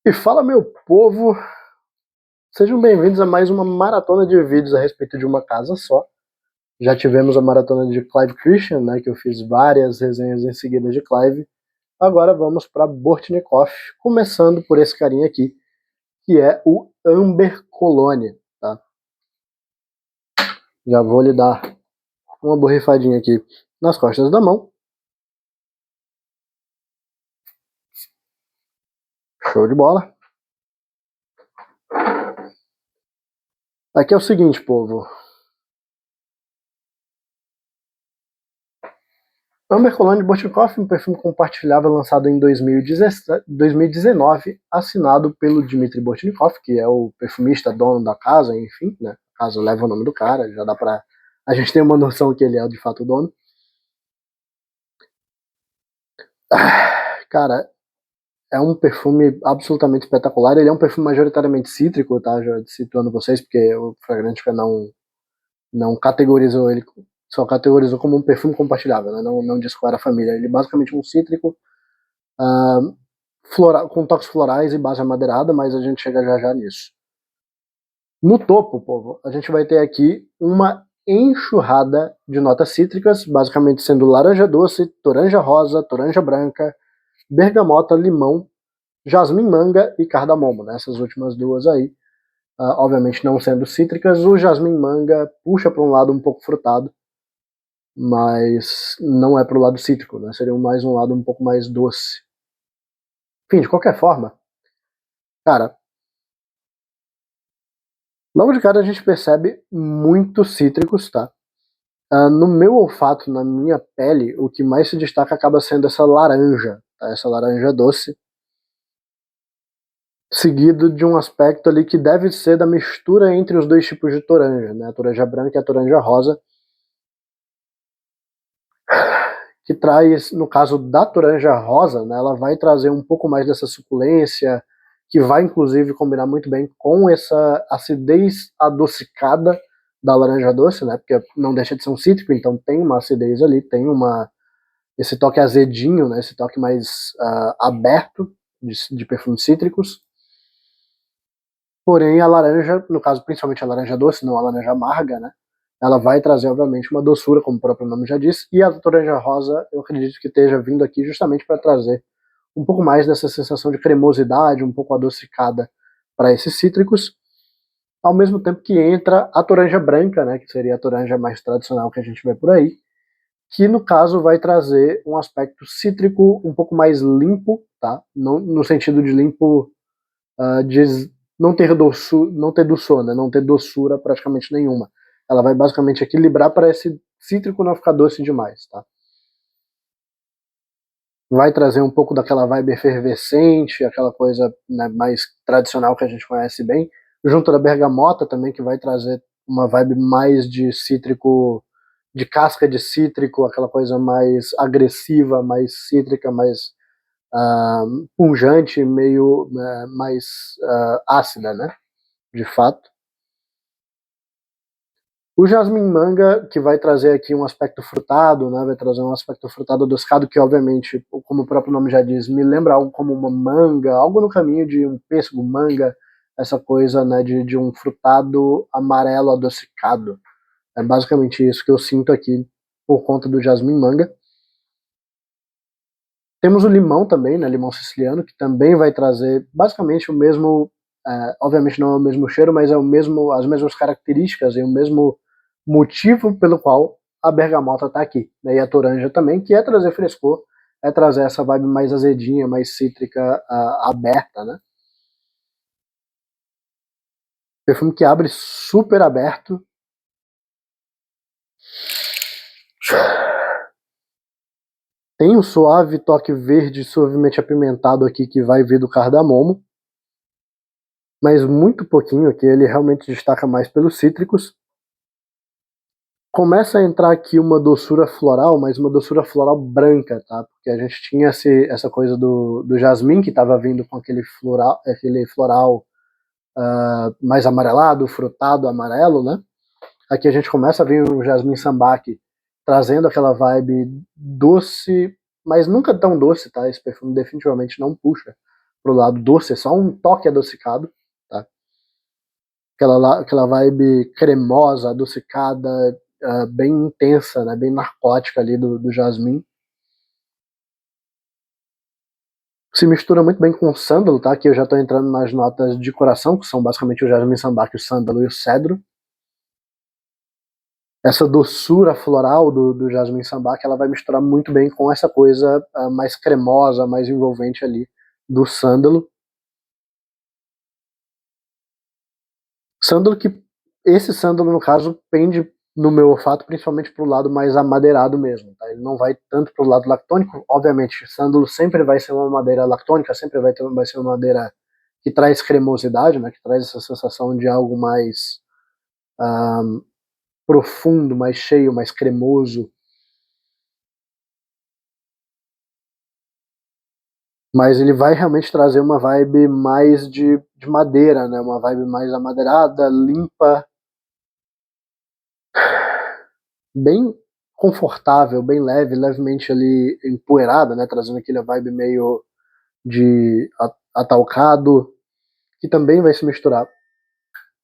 E fala, meu povo, sejam bem-vindos a mais uma maratona de vídeos a respeito de uma casa só. Já tivemos a maratona de Clive Christian, né, que eu fiz várias resenhas em seguida de Clive. Agora vamos para Bortnikov, começando por esse carinha aqui, que é o Amber Colony, tá? Já vou lhe dar uma borrifadinha aqui nas costas da mão. Show de bola. Aqui é o seguinte, povo. Amber Colony Bortnikov, um perfume compartilhável lançado em 2019, assinado pelo Dmitry Bortnikov, que é o perfumista, dono da casa, enfim, né? A casa leva o nome do cara, já dá pra a gente ter uma noção que ele é de fato o dono. Cara, é um perfume absolutamente espetacular. Ele é um perfume majoritariamente cítrico, tá? Já situando vocês, porque o Fragrantica não categorizou ele, só categorizou como um perfume compartilhável, né? Não disse qual era a família. Ele é basicamente um cítrico, com toques florais e base amadeirada, mas a gente chega já nisso. No topo, povo, a gente vai ter aqui uma enxurrada de notas cítricas, basicamente sendo laranja doce, toranja rosa, toranja branca, bergamota, limão, jasmim manga e cardamomo, né? Essas últimas duas aí, obviamente não sendo cítricas. O jasmim manga puxa para um lado um pouco frutado, mas não é para o lado cítrico, né? Seria mais um lado um pouco mais doce. Enfim, de qualquer forma, cara, logo de cara a gente percebe muitos cítricos, tá? No meu olfato, na minha pele, o que mais se destaca acaba sendo essa laranja, tá? Essa laranja doce, seguido de um aspecto ali que deve ser da mistura entre os dois tipos de toranja, né? A toranja branca e a toranja rosa, que traz, no caso da toranja rosa, né, ela vai trazer um pouco mais dessa suculência, que vai inclusive combinar muito bem com essa acidez adocicada da laranja doce, né, porque não deixa de ser um cítrico, então tem uma acidez ali, tem esse toque azedinho, né, esse toque mais aberto de perfumes cítricos. Porém, a laranja, no caso principalmente a laranja doce, não a laranja amarga, né, ela vai trazer, obviamente, uma doçura, como o próprio nome já disse, e a toranja rosa, eu acredito que esteja vindo aqui justamente para trazer um pouco mais dessa sensação de cremosidade, um pouco adocicada para esses cítricos, ao mesmo tempo que entra a toranja branca, né, que seria a toranja mais tradicional que a gente vê por aí, que no caso vai trazer um aspecto cítrico um pouco mais limpo, tá? Não, no sentido de limpo de não ter doçura, né? Não ter doçura praticamente nenhuma. Ela vai basicamente equilibrar para esse cítrico não ficar doce demais, tá? Vai trazer um pouco daquela vibe efervescente, aquela coisa, né, mais tradicional que a gente conhece bem, junto da bergamota também, que vai trazer uma vibe mais de cítrico, de casca de cítrico, aquela coisa mais agressiva, mais cítrica, mais pungente, meio mais ácida, né? De fato. O jasmim manga, que vai trazer aqui um aspecto frutado, né? Vai trazer um aspecto frutado adocicado, que obviamente, como o próprio nome já diz, me lembra algo como uma manga, algo no caminho de um pêssego, manga, essa coisa, né, de um frutado amarelo adocicado. É basicamente isso que eu sinto aqui por conta do jasmim manga. Temos o limão também, né, limão siciliano, que também vai trazer basicamente o mesmo, obviamente não é o mesmo cheiro, mas é as mesmas características e o mesmo motivo pelo qual a bergamota está aqui, né, e a toranja também, que é trazer frescor, é trazer essa vibe mais azedinha, mais cítrica, aberta, né. Perfume que abre super aberto. Tem um suave toque verde suavemente apimentado aqui que vai vir do cardamomo, mas muito pouquinho aqui, ele realmente destaca mais pelos cítricos. Começa a entrar aqui uma doçura floral, mas uma doçura floral branca, tá? Porque a gente tinha essa coisa do jasmim, que estava vindo com aquele floral mais amarelado, frutado, amarelo, né? Aqui a gente começa a ver o jasmim sambaque trazendo aquela vibe doce, mas nunca tão doce, tá? Esse perfume definitivamente não puxa pro lado doce, é só um toque adocicado, tá? Aquela vibe cremosa, adocicada, bem intensa, né? Bem narcótica ali do jasmim. Se mistura muito bem com o sândalo, tá? Aqui eu já tô entrando nas notas de coração, que são basicamente o jasmim sambac, o sândalo e o cedro. Essa doçura floral do jasmim sambac, ela vai misturar muito bem com essa coisa mais cremosa, mais envolvente ali do sândalo. Sândalo que, esse sândalo, no caso, pende no meu olfato principalmente pro lado mais amadeirado mesmo, tá? Ele não vai tanto pro lado lactônico. Obviamente, sândalo sempre vai ser uma madeira lactônica, sempre vai ser uma madeira que traz cremosidade, né? Que traz essa sensação de algo mais profundo, mais cheio, mais cremoso. Mas ele vai realmente trazer uma vibe mais de madeira, né? Uma vibe mais amadeirada, limpa, bem confortável, bem leve, levemente ali empoeirada, né? Trazendo aquele vibe meio de atalcado, que também vai se misturar.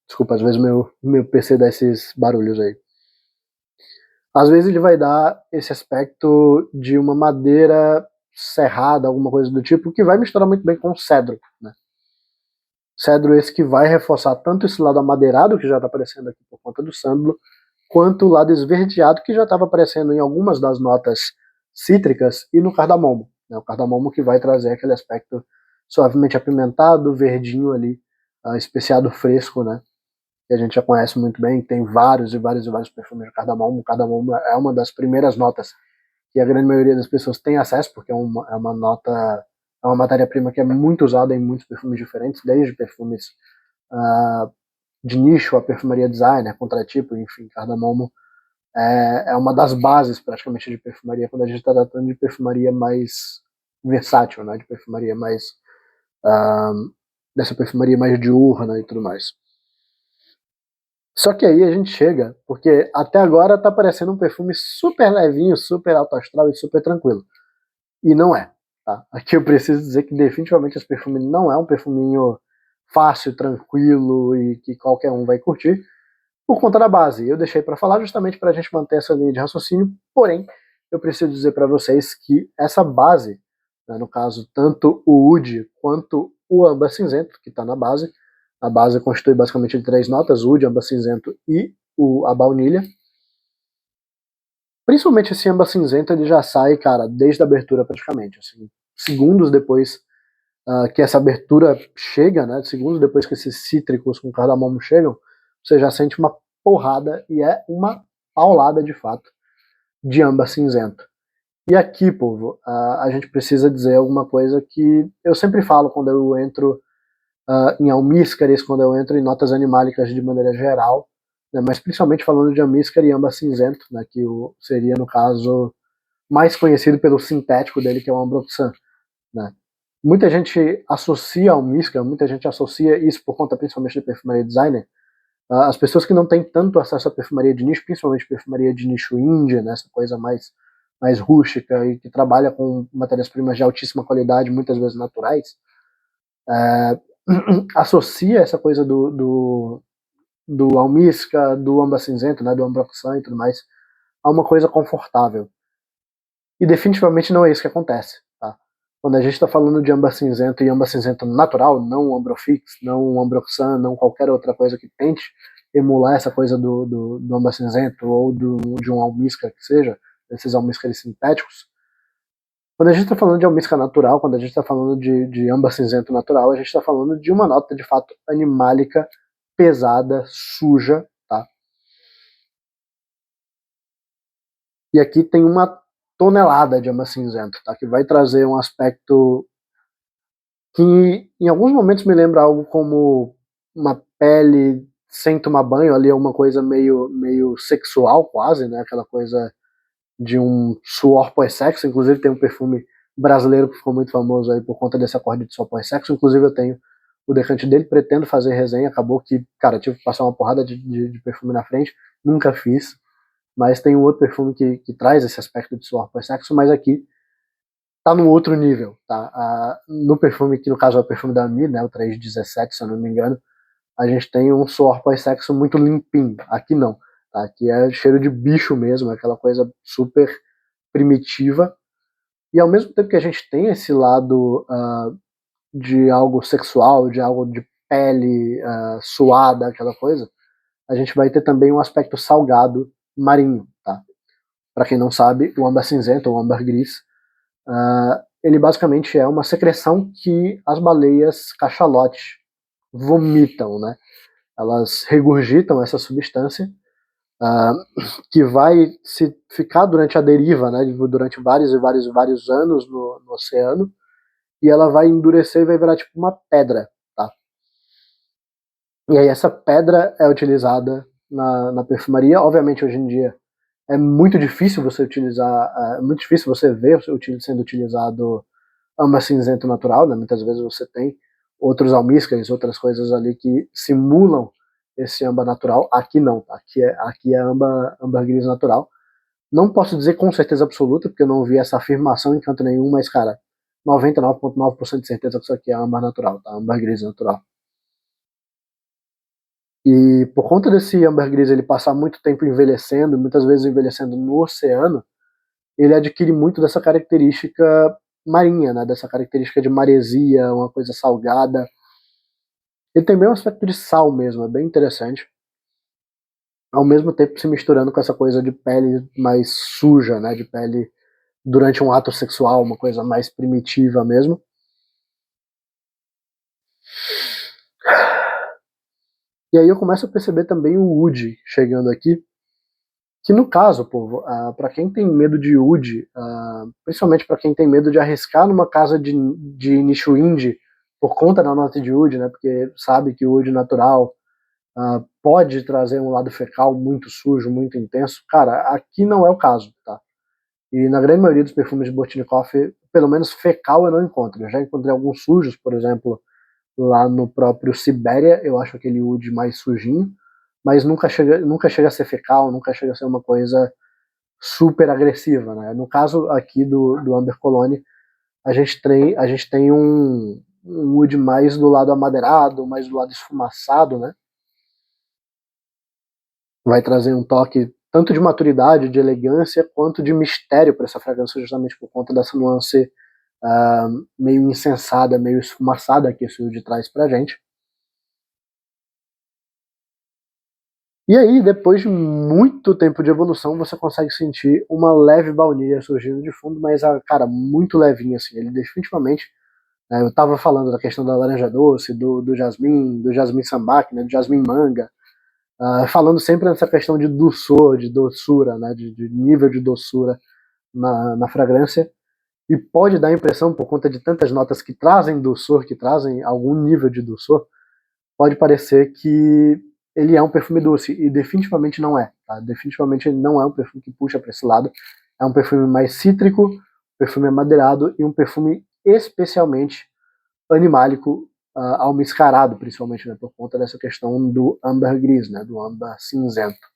Desculpa, às vezes meu PC dá esses barulhos aí. Às vezes ele vai dar esse aspecto de uma madeira serrada, alguma coisa do tipo, que vai misturar muito bem com o cedro, né? Cedro esse que vai reforçar tanto esse lado amadeirado, que já está aparecendo aqui por conta do sândalo, quanto o lado esverdeado, que já estava aparecendo em algumas das notas cítricas e no cardamomo, né? O cardamomo que vai trazer aquele aspecto suavemente apimentado, verdinho ali, especiado fresco, né? Que a gente já conhece muito bem, tem vários e vários e vários perfumes de cardamomo. O cardamomo é uma das primeiras notas que a grande maioria das pessoas tem acesso, porque é uma nota, é uma matéria-prima que é muito usada em muitos perfumes diferentes, desde perfumes de nicho, a perfumaria designer, contratipo, enfim, cardamomo é uma das bases praticamente de perfumaria, quando a gente está tratando de perfumaria mais versátil, né, de perfumaria mais, dessa perfumaria mais diurna e tudo mais. Só que aí a gente chega, porque até agora tá parecendo um perfume super levinho, super alto astral e super tranquilo. E não é. Tá? Aqui eu preciso dizer que definitivamente esse perfume não é um perfuminho fácil, tranquilo e que qualquer um vai curtir, por conta da base. Eu deixei para falar justamente para a gente manter essa linha de raciocínio, porém, eu preciso dizer para vocês que essa base, né, no caso, tanto o Oud quanto o âmbar cinzento, que está na base, a base constitui basicamente de 3 notas, Oud, âmbar cinzento e a baunilha. Principalmente esse âmbar cinzento, ele já sai, cara, desde a abertura praticamente. Assim, segundos depois que essa abertura chega, né, segundos depois que esses cítricos com cardamomo chegam, você já sente uma porrada e é uma paulada de fato de âmbar cinzento. E aqui, povo, a gente precisa dizer alguma coisa que eu sempre falo quando eu entro em almíscares, quando eu entro em notas animálicas de maneira geral, né, mas principalmente falando de almíscar e âmbar cinzento, né, que seria, no caso, mais conhecido pelo sintético dele, que é o ambroxan, né. Muita gente associa almíscar, muita gente associa isso por conta principalmente de perfumaria designer. As pessoas que não têm tanto acesso à perfumaria de nicho, principalmente perfumaria de nicho índia, né, essa coisa mais rústica e que trabalha com matérias-primas de altíssima qualidade, muitas vezes naturais, associa essa coisa do almíscar, do âmbar cinzento, né, do ambroxan e tudo mais, a uma coisa confortável. E definitivamente não é isso que acontece. Tá? Quando a gente está falando de âmbar cinzento e âmbar cinzento natural, não ambrofix, não ambroxan, não qualquer outra coisa que tente emular essa coisa do âmbar cinzento ou de um almíscar que seja, desses almíscares sintéticos, quando a gente está falando de almíscar natural, quando a gente está falando de âmbar cinzento natural, a gente está falando de uma nota de fato animálica, pesada, suja, tá? E aqui tem uma tonelada de âmbar cinzento, tá? Que vai trazer um aspecto que em alguns momentos me lembra algo como uma pele sem tomar banho, ali é uma coisa meio sexual quase, né? Aquela coisa de um suor pós-sexo. Inclusive tem um perfume brasileiro que ficou muito famoso aí por conta desse acorde de suor pós-sexo. Inclusive eu tenho o decante dele, pretendo fazer resenha, acabou que, cara, tive que passar uma porrada de perfume na frente, nunca fiz, mas tem um outro perfume que traz esse aspecto de suor pós-sexo, mas aqui tá num outro nível, tá? No perfume, que no caso é o perfume da Mi, né, o 317, se eu não me engano, a gente tem um suor pós-sexo muito limpinho. Aqui não, tá? Aqui é cheiro de bicho mesmo, é aquela coisa super primitiva. E ao mesmo tempo que a gente tem esse lado de algo sexual, de algo de pele suada, aquela coisa, a gente vai ter também um aspecto salgado marinho, tá? Para quem não sabe, o âmbar cinzento ou âmbar gris, ele basicamente é uma secreção que as baleias cachalote vomitam, né? Elas regurgitam essa substância uh, que vai se ficar durante a deriva, né? Durante vários e vários e vários anos no oceano, e ela vai endurecer e vai virar tipo uma pedra, tá? E aí essa pedra é utilizada na perfumaria. Obviamente hoje em dia é muito difícil você utilizar, é muito difícil você ver sendo utilizado âmbar cinzento natural, né? Muitas vezes você tem outros almíscares, outras coisas ali que simulam esse âmbar natural. Aqui não, tá? Aqui é âmbar gris natural. Não posso dizer com certeza absoluta, porque eu não vi essa afirmação em canto nenhum, mas, cara, 99,9% de certeza que isso aqui é âmbar natural, tá? Âmbar gris natural. E por conta desse âmbar gris ele passar muito tempo envelhecendo, muitas vezes envelhecendo no oceano, ele adquire muito dessa característica marinha, né? Dessa característica de maresia, uma coisa salgada. Ele tem bem um aspecto de sal mesmo, é bem interessante. Ao mesmo tempo se misturando com essa coisa de pele mais suja, né? De pele durante um ato sexual, uma coisa mais primitiva mesmo. E aí eu começo a perceber também o Woody chegando aqui, que no caso, povo, para quem tem medo de Woody, principalmente para quem tem medo de arriscar numa casa de nicho indie por conta da nota de Woody, né, porque sabe que o Woody natural pode trazer um lado fecal muito sujo, muito intenso, cara, aqui não é o caso, tá? E na grande maioria dos perfumes de Botanicoff, pelo menos fecal eu não encontro. Eu já encontrei alguns sujos, por exemplo, lá no próprio Sibéria, eu acho aquele Oud mais sujinho, mas nunca chega a ser fecal, nunca chega a ser uma coisa super agressiva, né? No caso aqui do Amber Cologne, a gente tem um Oud mais do lado amadeirado, mais do lado esfumaçado, né? Vai trazer um toque tanto de maturidade, de elegância, quanto de mistério para essa fragrância, justamente por conta dessa nuance meio insensada, meio esfumaçada que esse Oud traz pra gente. E aí, depois de muito tempo de evolução, você consegue sentir uma leve baunilha surgindo de fundo, mas, cara, muito levinha, assim. Ele definitivamente, eu tava falando da questão da laranja doce, do jasmim sambac, né, do jasmim manga, falando sempre nessa questão de doçor, de doçura, né, de nível de doçura na fragrância. E pode dar a impressão, por conta de tantas notas que trazem doçor, que trazem algum nível de doçor, pode parecer que ele é um perfume doce, e definitivamente não é. Tá? Definitivamente ele não é um perfume que puxa para esse lado. É um perfume mais cítrico, um perfume amadeirado e um perfume especialmente animálico, almiscarado, principalmente, né, por conta dessa questão do âmbar gris, né, do âmbar cinzento.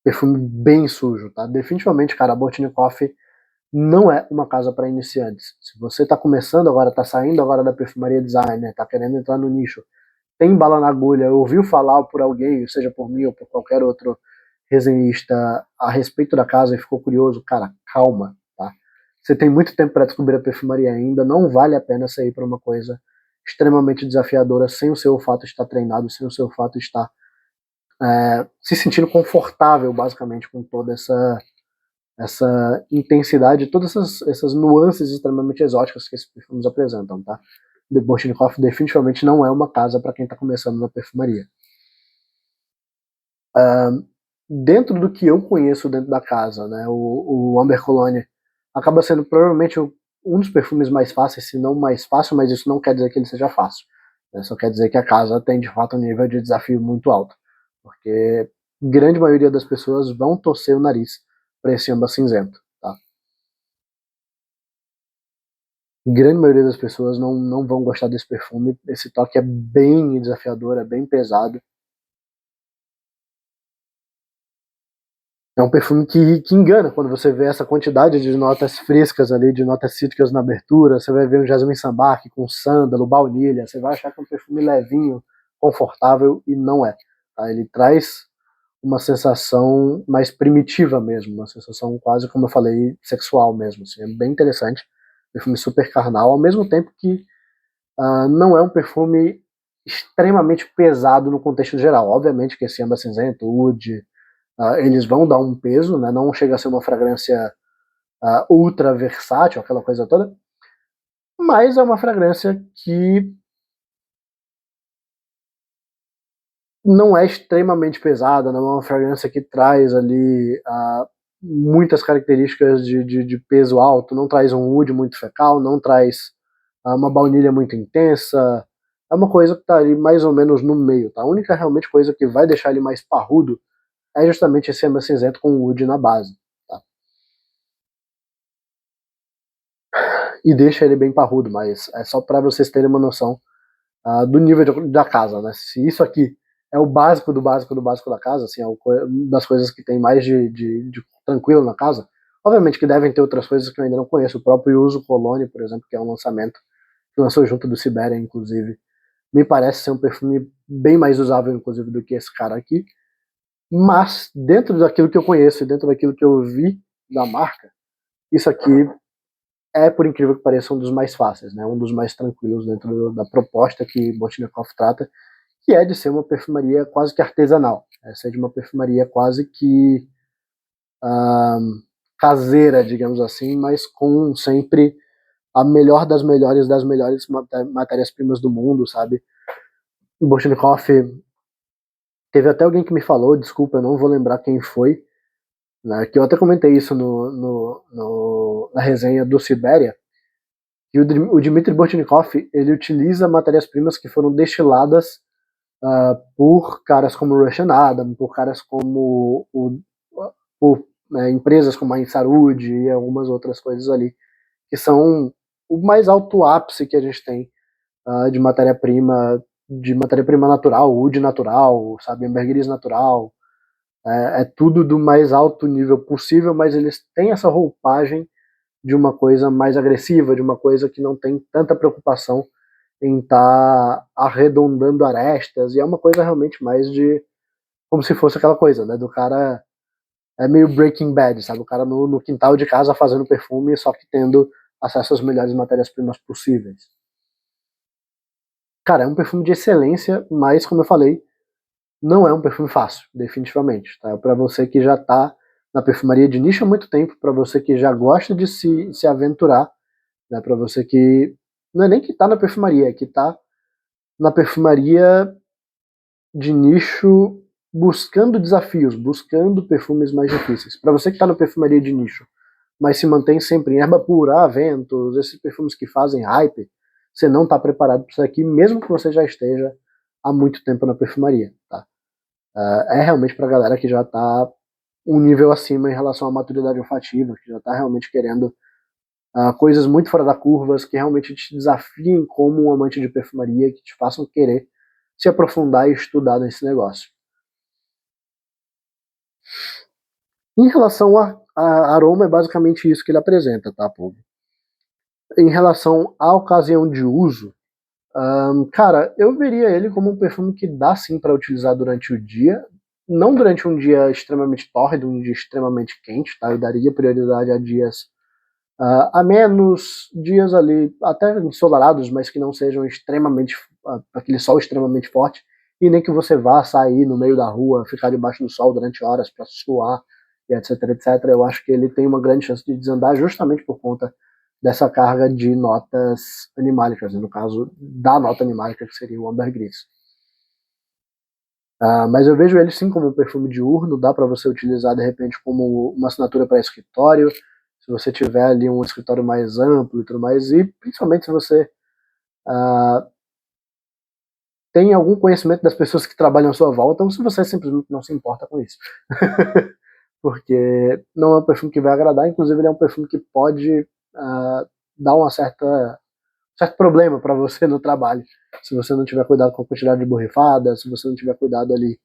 Perfume bem sujo, tá? Definitivamente, cara, a Botanicoff não é uma casa para iniciantes. Se você está começando agora, está saindo agora da perfumaria designer, está querendo entrar no nicho, tem bala na agulha, ouviu falar por alguém, seja por mim ou por qualquer outro resenhista a respeito da casa e ficou curioso, cara, calma, tá? Você tem muito tempo para descobrir a perfumaria ainda, não vale a pena você ir para uma coisa extremamente desafiadora sem o seu olfato estar treinado, sem o seu olfato estar se sentindo confortável, basicamente, com toda essa intensidade, todas essas nuances extremamente exóticas que esses perfumes apresentam, tá? The Bochnikov definitivamente não é uma casa para quem está começando na perfumaria. Dentro do que eu conheço dentro da casa, né, o Amber Cologne acaba sendo provavelmente um dos perfumes mais fáceis, se não mais fácil, mas isso não quer dizer que ele seja fácil. Né? Só quer dizer que a casa tem de fato um nível de desafio muito alto, porque a grande maioria das pessoas vão torcer o nariz para esse âmbar cinzento. Tá? A grande maioria das pessoas não vão gostar desse perfume. Esse toque é bem desafiador, é bem pesado. É um perfume que engana quando você vê essa quantidade de notas frescas ali, de notas cítricas na abertura. Você vai ver um jasmim sambac com sândalo, baunilha. Você vai achar que é um perfume levinho, confortável, e não é. Tá? Ele traz uma sensação mais primitiva mesmo, uma sensação quase, como eu falei, sexual mesmo. Assim. É bem interessante. Perfume super carnal, ao mesmo tempo que não é um perfume extremamente pesado no contexto geral. Obviamente que esse âmbar cinzento, oud, eles vão dar um peso, né? Não chega a ser uma fragrância ultra versátil, aquela coisa toda, mas é uma fragrância que não é extremamente pesada, não é uma fragrância que traz ali muitas características de peso alto, não traz um oud muito fecal, não traz uma baunilha muito intensa, é uma coisa que está ali mais ou menos no meio, tá? A única realmente coisa que vai deixar ele mais parrudo é justamente esse âmbar cinzento com o oud na base, tá? E deixa ele bem parrudo, mas é só para vocês terem uma noção do nível da casa, né? Se isso aqui é o básico do básico do básico da casa, assim, é uma das coisas que tem mais de tranquilo na casa. Obviamente que devem ter outras coisas que eu ainda não conheço. O próprio Uso Cologne, por exemplo, que é um lançamento que lançou junto do Sibéria, inclusive, me parece ser um perfume bem mais usável, inclusive, do que esse cara aqui. Mas, dentro daquilo que eu conheço e dentro daquilo que eu vi da marca, isso aqui é, por incrível que pareça, um dos mais fáceis, né? Um dos mais tranquilos dentro da proposta que Botnikov trata, que é de ser uma perfumaria quase que artesanal. Essa é de uma perfumaria quase que ah, caseira, digamos assim, mas com sempre a melhor das melhores matérias-primas do mundo, sabe? O Botnikov, teve até alguém que me falou, desculpa, eu não vou lembrar quem foi, né, que eu até comentei isso na resenha do Sibéria, que o Dmitry Botnikov, ele utiliza matérias-primas que foram destiladas por caras como o Russian Adam, por caras como por empresas como a Insarud e algumas outras coisas ali, que são o mais alto ápice que a gente tem de matéria-prima natural, wood natural, sabe, ambergris natural, é tudo do mais alto nível possível, mas eles têm essa roupagem de uma coisa mais agressiva, de uma coisa que não tem tanta preocupação em estar arredondando arestas, e é uma coisa realmente mais de como se fosse aquela coisa, né, do cara meio Breaking Bad, sabe, o cara no quintal de casa fazendo perfume, só que tendo acesso às melhores matérias-primas possíveis. Cara, é um perfume de excelência, mas como eu falei, não é um perfume fácil, definitivamente, tá? Para você que já tá na perfumaria de nicho há muito tempo, para você que já gosta de se aventurar, né, para você que não é nem que tá na perfumaria, é que tá na perfumaria de nicho buscando desafios, buscando perfumes mais difíceis. Para você que está na perfumaria de nicho, mas se mantém sempre em erva pura, Aventus, esses perfumes que fazem hype, você não está preparado para isso aqui, mesmo que você já esteja há muito tempo na perfumaria, tá? É realmente para a galera que já está um nível acima em relação à maturidade olfativa, que já está realmente querendo coisas muito fora da curva, que realmente te desafiem como um amante de perfumaria, que te façam querer se aprofundar e estudar nesse negócio. Em relação a aroma, é basicamente isso que ele apresenta, tá, povo? Em relação à ocasião de uso, cara, eu veria ele como um perfume que dá sim para utilizar durante o dia, não durante um dia extremamente tórrido, um dia extremamente quente, tá? Eu daria prioridade a dias a menos, dias ali até ensolarados, mas que não sejam extremamente aquele sol extremamente forte, e nem que você vá sair no meio da rua, ficar debaixo do sol durante horas para suar, e etc, etc. Eu acho que ele tem uma grande chance de desandar justamente por conta dessa carga de notas animálicas, né? No caso da nota animálica, que seria o ambergris. Mas eu vejo ele sim como um perfume diurno, dá para você utilizar de repente como uma assinatura para escritório, se você tiver ali um escritório mais amplo e tudo mais, e principalmente se você tem algum conhecimento das pessoas que trabalham à sua volta, ou se você simplesmente não se importa com isso. Porque não é um perfume que vai agradar, inclusive ele é um perfume que pode dar uma certo problema para você no trabalho, se você não tiver cuidado com a quantidade de borrifadas, se você não tiver cuidado ali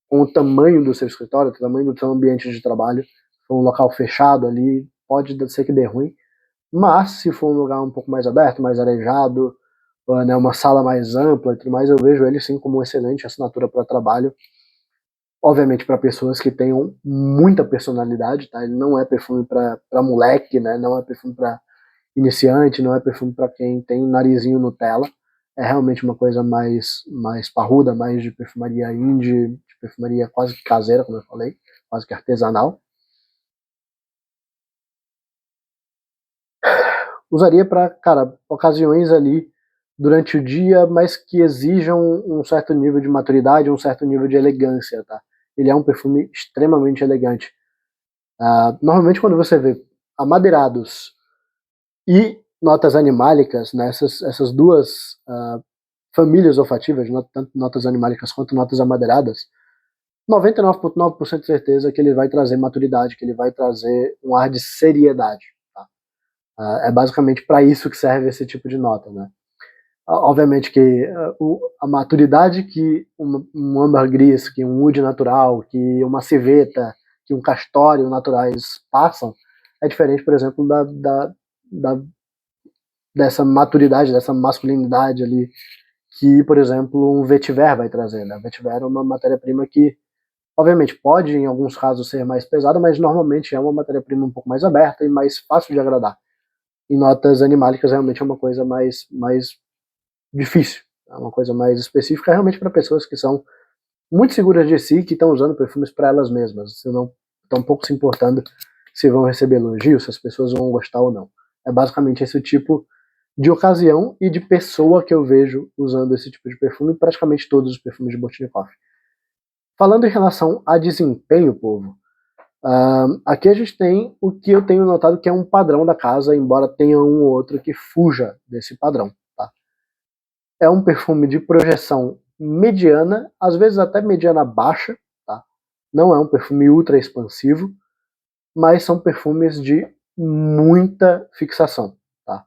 com o tamanho do seu escritório, o tamanho do seu ambiente de trabalho. Se for um local fechado ali, pode ser que dê ruim, mas se for um lugar um pouco mais aberto, mais arejado, né, uma sala mais ampla e tudo mais, eu vejo ele sim como uma excelente assinatura para trabalho. Obviamente para pessoas que tenham muita personalidade, tá? Ele não é perfume para moleque, né? Não é perfume para iniciante, não é perfume para quem tem narizinho Nutella. É realmente uma coisa mais parruda, mais de perfumaria indie, de perfumaria quase que caseira, como eu falei, quase que artesanal. Usaria para, cara, ocasiões ali durante o dia, mas que exijam um certo nível de maturidade, um certo nível de elegância, tá? Ele é um perfume extremamente elegante. Normalmente quando você vê amadeirados e notas animálicas, né, essas duas famílias olfativas, tanto notas animálicas quanto notas amadeiradas, 99,9% de certeza que ele vai trazer maturidade, que ele vai trazer um ar de seriedade. Tá? É basicamente para isso que serve esse tipo de nota, né? Obviamente que a maturidade que um âmbar gris, que um oud natural, que uma civeta, que um castório naturais passam, é diferente, por exemplo, da, dessa maturidade, dessa masculinidade ali, que, por exemplo, um vetiver vai trazer. Né? O vetiver é uma matéria-prima que, obviamente, pode, em alguns casos, ser mais pesada, mas normalmente é uma matéria-prima um pouco mais aberta e mais fácil de agradar. E notas animálicas realmente é uma coisa mais difícil, é uma coisa mais específica realmente para pessoas que são muito seguras de si, que estão usando perfumes para elas mesmas, se não estão um pouco se importando se vão receber elogios, se as pessoas vão gostar ou não. É basicamente esse tipo de ocasião e de pessoa que eu vejo usando esse tipo de perfume, praticamente todos os perfumes de Botnikov. Falando em relação a desempenho, povo, aqui a gente tem o que eu tenho notado que é um padrão da casa, embora tenha um ou outro que fuja desse padrão. Tá? É um perfume de projeção mediana, às vezes até mediana baixa, tá? Não é um perfume ultra expansivo, mas são perfumes de muita fixação. Tá?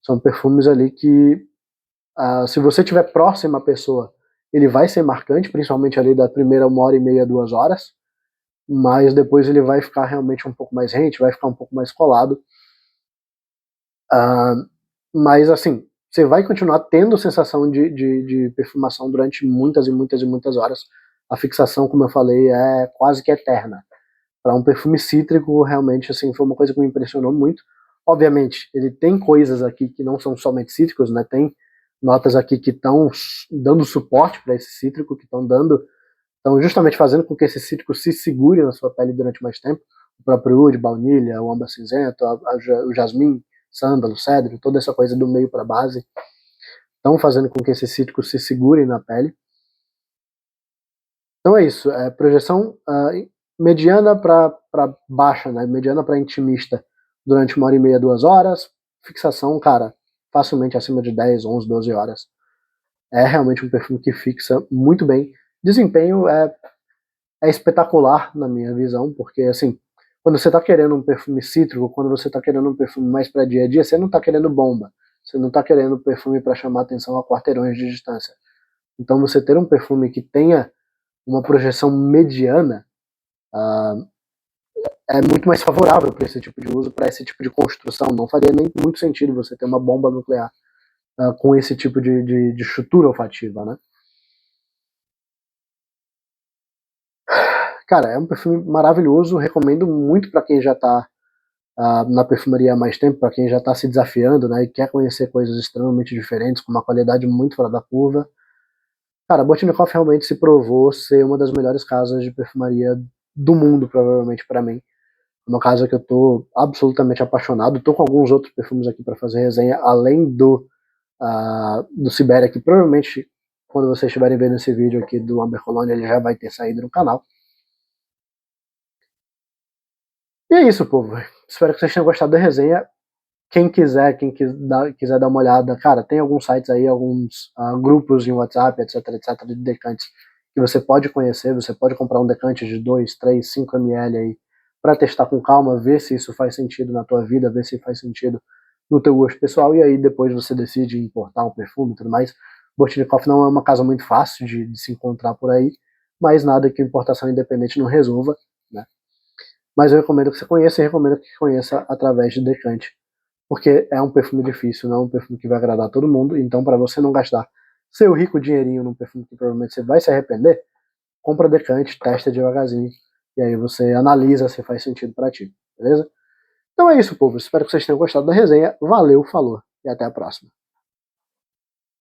São perfumes ali que, se você estiver próximo à pessoa, ele vai ser marcante, principalmente ali da primeira 1h30, 2 horas, mas depois ele vai ficar realmente um pouco mais rente, vai ficar um pouco mais colado. Mas assim, você vai continuar tendo sensação de perfumação durante muitas e muitas e muitas horas. A fixação, como eu falei, é quase que eterna. Para um perfume cítrico, realmente, assim, foi uma coisa que me impressionou muito. Obviamente, ele tem coisas aqui que não são somente cítricos, né? Tem notas aqui que estão dando suporte para esse cítrico, que estão justamente fazendo com que esse cítrico se segure na sua pele durante mais tempo. O próprio oud, baunilha, o âmbar cinzento, o jasmim, sândalo, cedro, toda essa coisa do meio para base, estão fazendo com que esse cítrico se segure na pele. Então é isso, projeção mediana para baixa, né? Mediana para intimista durante 1h30, 2 horas, fixação, cara, facilmente acima de 10, 11, 12 horas. É realmente um perfume que fixa muito bem. Desempenho é espetacular na minha visão, porque assim, quando você está querendo um perfume cítrico, quando você está querendo um perfume mais para dia a dia, você não está querendo bomba, você não está querendo perfume para chamar atenção a quarteirões de distância. Então você ter um perfume que tenha uma projeção mediana é muito mais favorável para esse tipo de uso, para esse tipo de construção. Não faria nem muito sentido você ter uma bomba nuclear com esse tipo de estrutura olfativa, né? Cara, é um perfume maravilhoso, recomendo muito para quem já está na perfumaria há mais tempo, para quem já está se desafiando, né, e quer conhecer coisas extremamente diferentes, com uma qualidade muito fora da curva. Cara, a Botnikov realmente se provou ser uma das melhores casas de perfumaria do mundo, provavelmente para mim. Uma casa que eu tô absolutamente apaixonado. Tô com alguns outros perfumes aqui para fazer resenha, além do Sibéria, que provavelmente, quando vocês estiverem vendo esse vídeo aqui do Amber Cologne, ele já vai ter saído no canal. E é isso, povo. Espero que vocês tenham gostado da resenha. Quem quiser dar uma olhada, cara, tem alguns sites aí, alguns grupos em WhatsApp, etc, de decantes que você pode conhecer, você pode comprar um decante de 2, 3, 5 ml aí para testar com calma, ver se isso faz sentido na tua vida, ver se faz sentido no teu gosto pessoal, e aí depois você decide importar um perfume e tudo mais. Botnikov não é uma casa muito fácil de se encontrar por aí, mas nada que importação independente não resolva, né? Mas eu recomendo que você conheça e recomendo que conheça através de Decante, porque é um perfume difícil, não é um perfume que vai agradar todo mundo, então para você não gastar seu rico dinheirinho num perfume que provavelmente você vai se arrepender, compra Decante, testa devagarzinho, e aí você analisa se faz sentido para ti, beleza? Então é isso, povo. Espero que vocês tenham gostado da resenha. Valeu, falou e até a próxima.